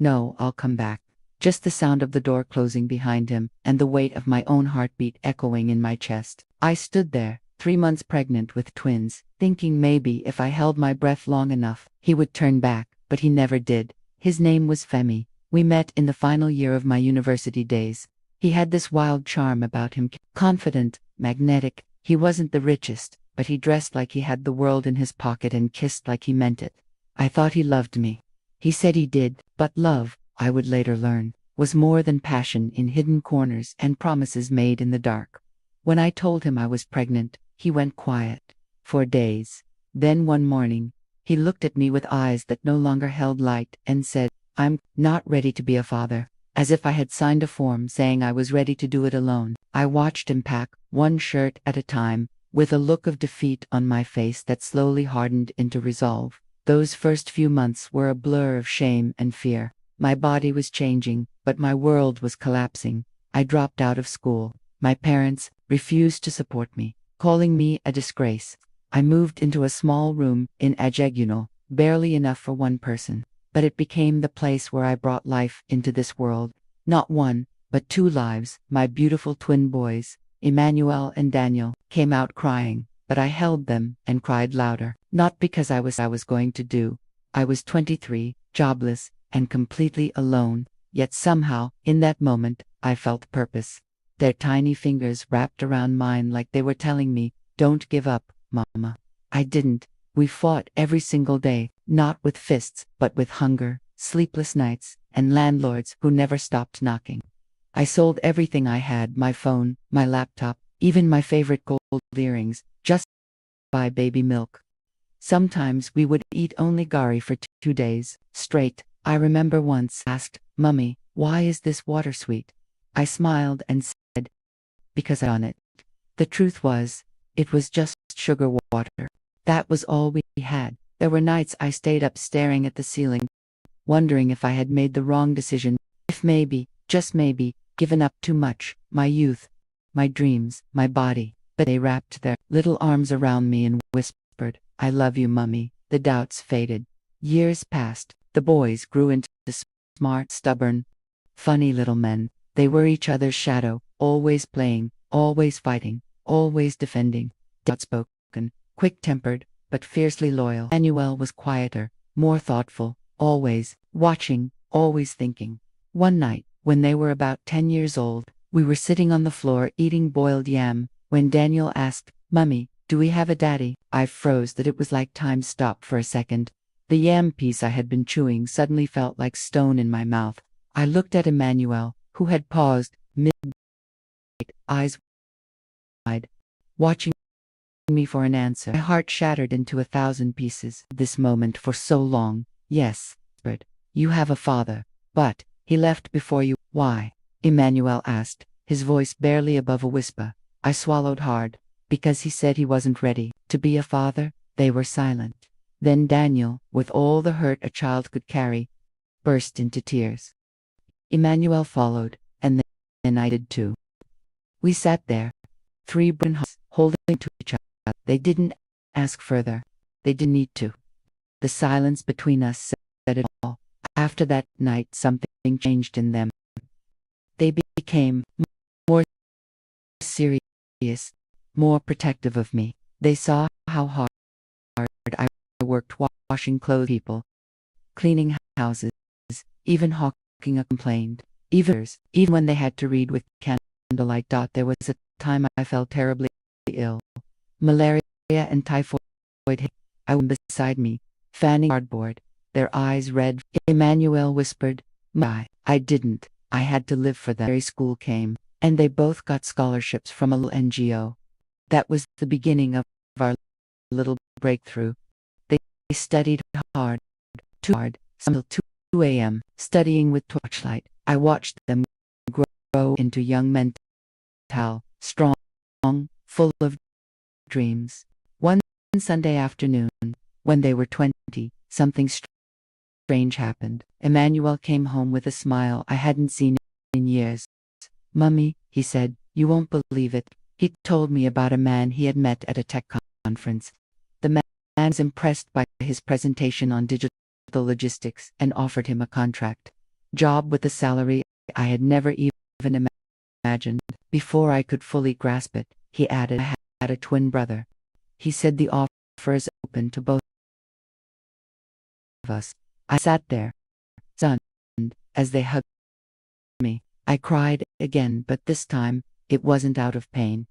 No, I'll come back. Just the sound of the door closing behind him, and the weight of my own heartbeat echoing in my chest. I stood there, 3 months pregnant with twins, thinking maybe if I held my breath long enough, he would turn back, but he never did. His name was Femi. We met in the final year of my university days. He had this wild charm about him, confident, magnetic. He wasn't the richest, but he dressed like he had the world in his pocket and kissed like he meant it. I thought he loved me. He said he did, but love, I would later learn, was more than passion in hidden corners and promises made in the dark. When I told him I was pregnant, he went quiet. For days. Then one morning, he looked at me with eyes that no longer held light and said, "I'm not ready to be a father." As if I had signed a form saying I was ready to do it alone. I watched him pack, one shirt at a time, with a look of defeat on my face that slowly hardened into resolve. Those first few months were a blur of shame and fear. My body was changing, but my world was collapsing. I dropped out of school. My parents refused to support me, calling me a disgrace. I moved into a small room in Ajegunle, barely enough for one person. But it became the place where I brought life into this world. Not one, but 2 lives. My beautiful twin boys, Emmanuel and Daniel, came out crying, but I held them and cried louder. Not because I was going to do. I was 23, jobless, and completely alone, yet somehow, in that moment, I felt purpose. Their tiny fingers wrapped around mine like they were telling me, "Don't give up, Mama." I didn't. We fought every single day, not with fists, but with hunger, sleepless nights, and landlords who never stopped knocking. I sold everything I had, my phone, my laptop, even my favorite gold earrings, just to buy baby milk. Sometimes we would eat only gari for 2 days straight. I remember once asked, "Mummy, why is this water sweet?" I smiled and said, "Because on it." The truth was, it was just sugar water. That was all we had. There were nights I stayed up staring at the ceiling, wondering if I had made the wrong decision, if maybe, just maybe, given up too much, my youth, my dreams, my body. But they wrapped their little arms around me and whispered, "I love you, Mummy." The doubts faded. Years passed. The boys grew into smart, stubborn, funny little men. They were each other's shadow, always playing, always fighting, always defending. Outspoken, quick-tempered, but fiercely loyal. Emmanuel was quieter, more thoughtful, always watching, always thinking. One night, when they were about 10 years old, we were sitting on the floor eating boiled yam, when Daniel asked, "Mummy, do we have a daddy?" I froze that it was like time stopped for a second. The yam piece I had been chewing suddenly felt like stone in my mouth. I looked at Emmanuel, who had paused, mid-bite, eyes wide, watching me for an answer. My heart shattered into 1,000 pieces. This moment for so long. "Yes," whispered. "You have a father, but he left before you." "Why?" Emmanuel asked, his voice barely above a whisper. I swallowed hard. "Because he said he wasn't ready to be a father." They were silent. Then Daniel, with all the hurt a child could carry, burst into tears. Emmanuel followed, and then I did too. We sat there, 3 broken hearts, holding to each other. They didn't ask further. They didn't need to. The silence between us said it all. After that night, something changed in them. They became more serious, more protective of me. They saw how hard I worked washing clothes, people, cleaning houses, even hawking a complaint. Even when they had to read with candlelight. There was a time I felt terribly ill. Malaria and typhoid hit. I was beside me, fanning cardboard, their eyes red. Emmanuel whispered, I didn't. I had to live for them." Very school came, and they both got scholarships from a little NGO. That was the beginning of our little breakthrough. They studied hard, too hard, until 2 a.m., studying with torchlight. I watched them grow into young men, tall, strong, full of dreams. One Sunday afternoon, when they were 20, something strange happened. Emmanuel came home with a smile I hadn't seen in years. "Mummy," he said, "you won't believe it." He told me about a man he had met at a tech conference. The man was impressed by his presentation on digital logistics and offered him a contract. job with a salary I had never even imagined. Before I could fully grasp it, he added, I had a twin brother. He said the offer is open to both of us. I sat there, stunned, as they hugged me. I cried again, but this time, it wasn't out of pain.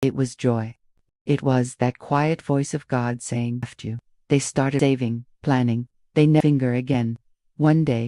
It was joy. It was that quiet voice of God saying, "Left you." They started saving, planning. They never finger again. One day,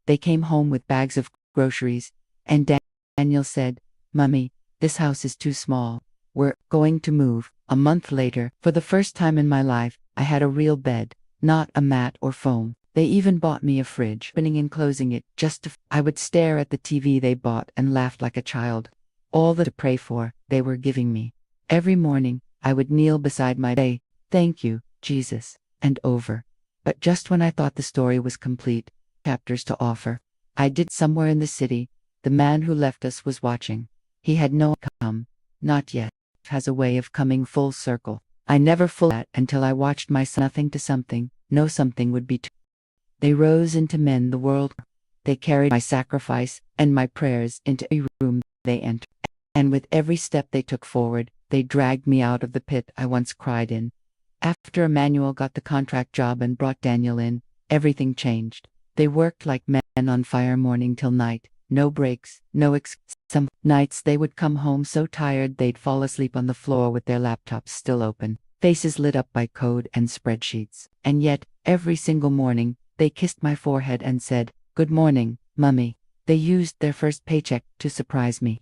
they came home with bags of groceries, and Daniel said, "Mummy, this house is too small. We're going to move." A month later, for the first time in my life, I had a real bed, not a mat or foam. They even bought me a fridge, opening and closing it just to. I would stare at the TV they bought and laugh like a child. All to pray for, they were giving me. Every morning, I would kneel beside my bed, "Thank you, Jesus," and over. But just when I thought the story was complete, chapters to offer, I did. Somewhere in the city, the man who left us was watching. He had no income, not yet. Has a way of coming full circle. I never fully that until I watched my son nothing to something, no something would be too. They rose into men the world. They carried my sacrifice and my prayers into every room they entered. And with every step they took forward, they dragged me out of the pit I once cried in. After Emmanuel got the contract job and brought Daniel in, everything changed. They worked like men on fire morning till night, no breaks, no Some nights they would come home so tired they'd fall asleep on the floor with their laptops still open, faces lit up by code and spreadsheets. And yet, every single morning, they kissed my forehead and said, "Good morning, Mummy." They used their first paycheck to surprise me.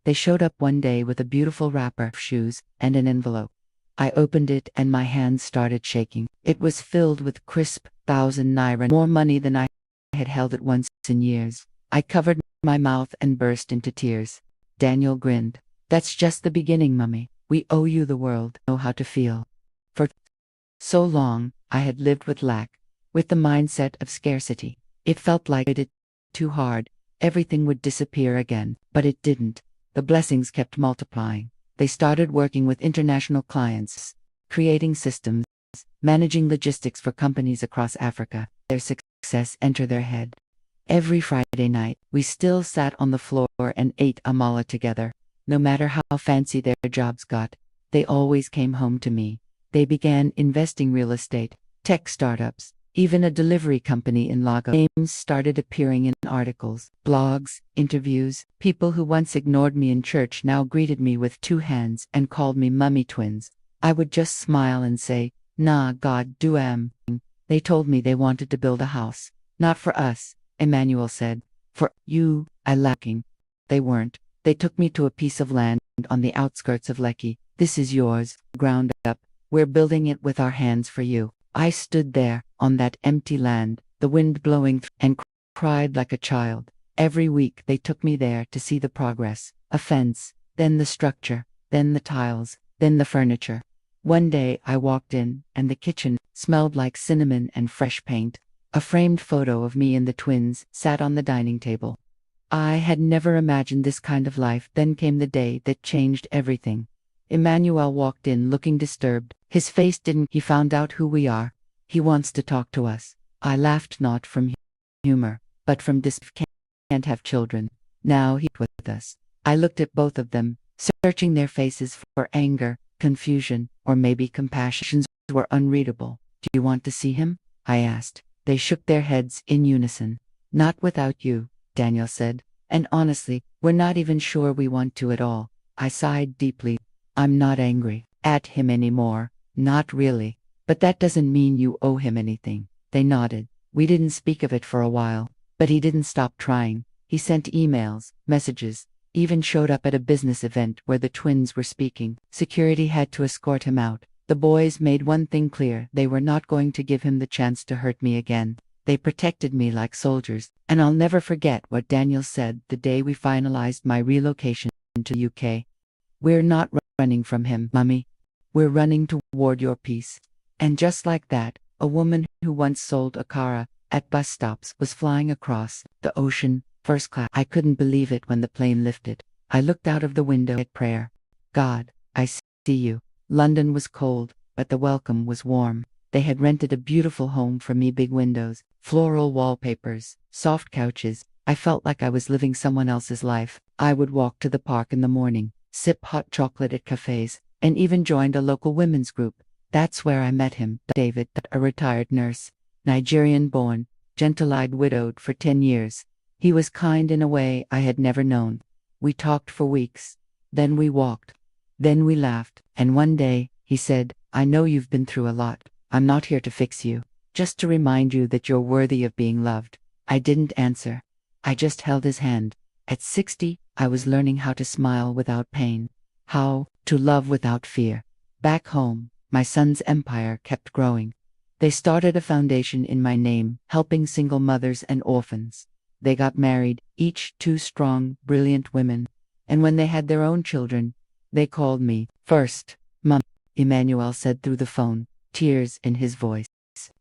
They showed up one day with a beautiful wrapper of shoes and an envelope. I opened it and my hands started shaking. It was filled with crisp 1,000 naira, more money than I had held at once in years. I covered my mouth and burst into tears. Daniel grinned. "That's just the beginning, Mummy. We owe you the world." Know how to feel. For so long, I had lived with lack, with the mindset of scarcity. It felt like it too hard. Everything would disappear again, but it didn't. The blessings kept multiplying. They started working with international clients, creating systems, managing logistics for companies across Africa. Their success entered their head. Every Friday night, we still sat on the floor and ate amala together. No matter how fancy their jobs got, they always came home to me. They began investing real estate, tech startups, even a delivery company in Lagos. Names started appearing in articles, blogs, interviews. People who once ignored me in church now greeted me with two hands and called me Mummy Twins. I would just smile and say, "Nah, God do am." They told me they wanted to build a house. "Not for us," Emmanuel said. "For you," I lacking. They weren't. They took me to a piece of land on the outskirts of Lekki. "This is yours, ground up. We're building it with our hands for you." I stood there, on that empty land, the wind blowing and cried like a child. Every week they took me there to see the progress, a fence, then the structure, then the tiles, then the furniture. One day I walked in, and the kitchen smelled like cinnamon and fresh paint. A framed photo of me and the twins sat on the dining table. I had never imagined this kind of life. Then came the day that changed everything. Emmanuel walked in looking disturbed. His face didn't. He found out who we are. He wants to talk to us. I laughed, not from humor, but from can't have children. Now he's with us. I looked at both of them, searching their faces for anger, confusion, or maybe compassion. Were unreadable. "Do you want to see him?" I asked. They shook their heads in unison. "Not without you," Daniel said. "And honestly, we're not even sure we want to at all." I sighed deeply. "I'm not angry at him anymore. Not really. But that doesn't mean you owe him anything." They nodded. We didn't speak of it for a while. But he didn't stop trying. He sent emails, messages, even showed up at a business event where the twins were speaking. Security had to escort him out. The boys made one thing clear: they were not going to give him the chance to hurt me again. They protected me like soldiers. And I'll never forget what Daniel said the day we finalized my relocation to the UK. "We're not running from him, Mummy. We're running toward your peace." And just like that, a woman who once sold akara at bus stops was flying across the ocean, first class. I couldn't believe it when the plane lifted. I looked out of the window at prayer. "God, I see you." London was cold, but the welcome was warm. They had rented a beautiful home for me, big windows, floral wallpapers, soft couches. I felt like I was living someone else's life. I would walk to the park in the morning, sip hot chocolate at cafes, and even joined a local women's group. That's where I met him, David, a retired nurse, Nigerian-born, gentle-eyed, widowed for 10 years. He was kind in a way I had never known. We talked for weeks. Then we walked. Then we laughed. And one day, he said, I know you've been through a lot. I'm not here to fix you. Just to remind you that you're worthy of being loved. I didn't answer. I just held his hand. At 60, I was learning how to smile without pain. How to love without fear. Back home, my son's empire kept growing. They started a foundation in my name, helping single mothers and orphans. They got married, each 2 strong, brilliant women. And when they had their own children, they called me first. Mom, Emmanuel said through the phone, tears in his voice.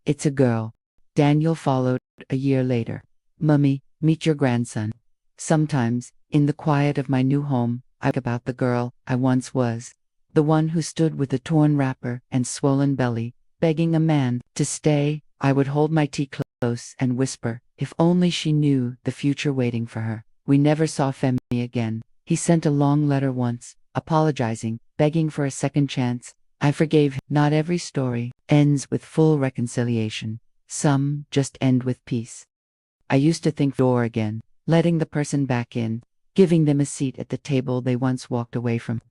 It's a girl. Daniel followed a year later. Mummy, meet your grandson. Sometimes, in the quiet of my new home, I think about the girl I once was. The one who stood with a torn wrapper and swollen belly, begging a man to stay. I would hold my tea close and whisper, if only she knew the future waiting for her. We never saw Femi again. He sent a long letter once, apologizing, begging for a second chance. I forgave him. Not every story ends with full reconciliation. Some just end with peace. I used to think door again, letting the person back in, giving them a seat at the table they once walked away from.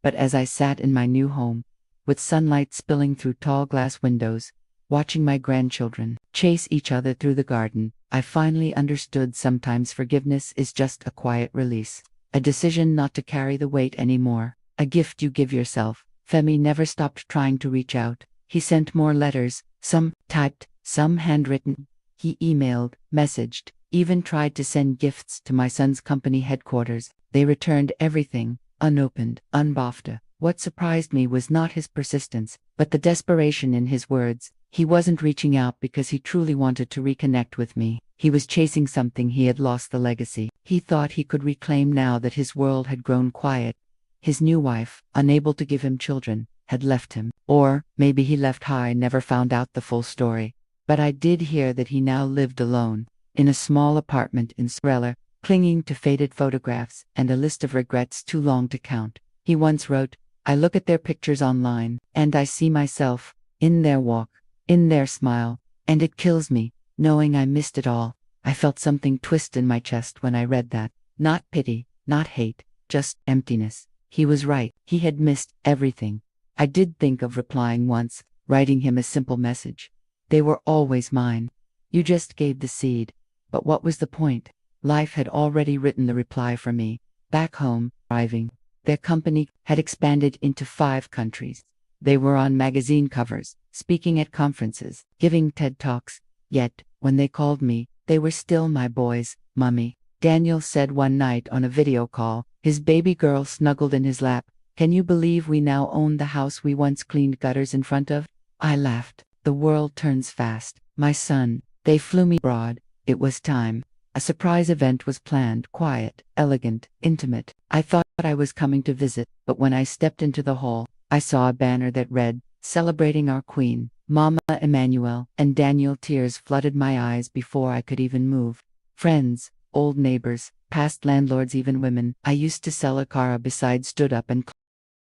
But as I sat in my new home, with sunlight spilling through tall glass windows, watching my grandchildren chase each other through the garden, I finally understood sometimes forgiveness is just a quiet release, a decision not to carry the weight anymore, a gift you give yourself. Femi never stopped trying to reach out. He sent more letters, some typed, some handwritten. He emailed, messaged, even tried to send gifts to my son's company headquarters. They returned everything, unopened, unbothered. What surprised me was not his persistence, but the desperation in his words. He wasn't reaching out because he truly wanted to reconnect with me. He was chasing something he had lost, the legacy he thought he could reclaim now that his world had grown quiet. His new wife, unable to give him children, had left him. Or maybe he left high, never found out the full story. But I did hear that he now lived alone, in a small apartment in Storyteller, clinging to faded photographs and a list of regrets too long to count. He once wrote, I look at their pictures online, and I see myself, in their walk, in their smile, and it kills me, knowing I missed it all. I felt something twist in my chest when I read that. Not pity, not hate, just emptiness. He was right. He had missed everything. I did think of replying once, writing him a simple message. They were always mine. You just gave the seed. But what was the point? Life had already written the reply for me. Back home, thriving. Their company had expanded into 5 countries. They were on magazine covers, speaking at conferences, giving TED Talks. Yet, when they called me, they were still my boys, Mummy. Daniel said one night on a video call, his baby girl snuggled in his lap, can you believe we now own the house we once cleaned gutters in front of? I laughed. The world turns fast. My son. They flew me abroad. It was time. A surprise event was planned, quiet, elegant, intimate. I thought I was coming to visit, but when I stepped into the hall, I saw a banner that read, Celebrating Our Queen, Mama Emmanuel, and Daniel. Tears flooded my eyes before I could even move. Friends, old neighbors, past landlords, even women I used to sell a car beside stood up and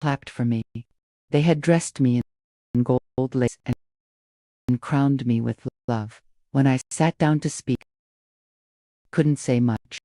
clapped for me. They had dressed me in gold lace and crowned me with love. When I sat down to speak, couldn't say much.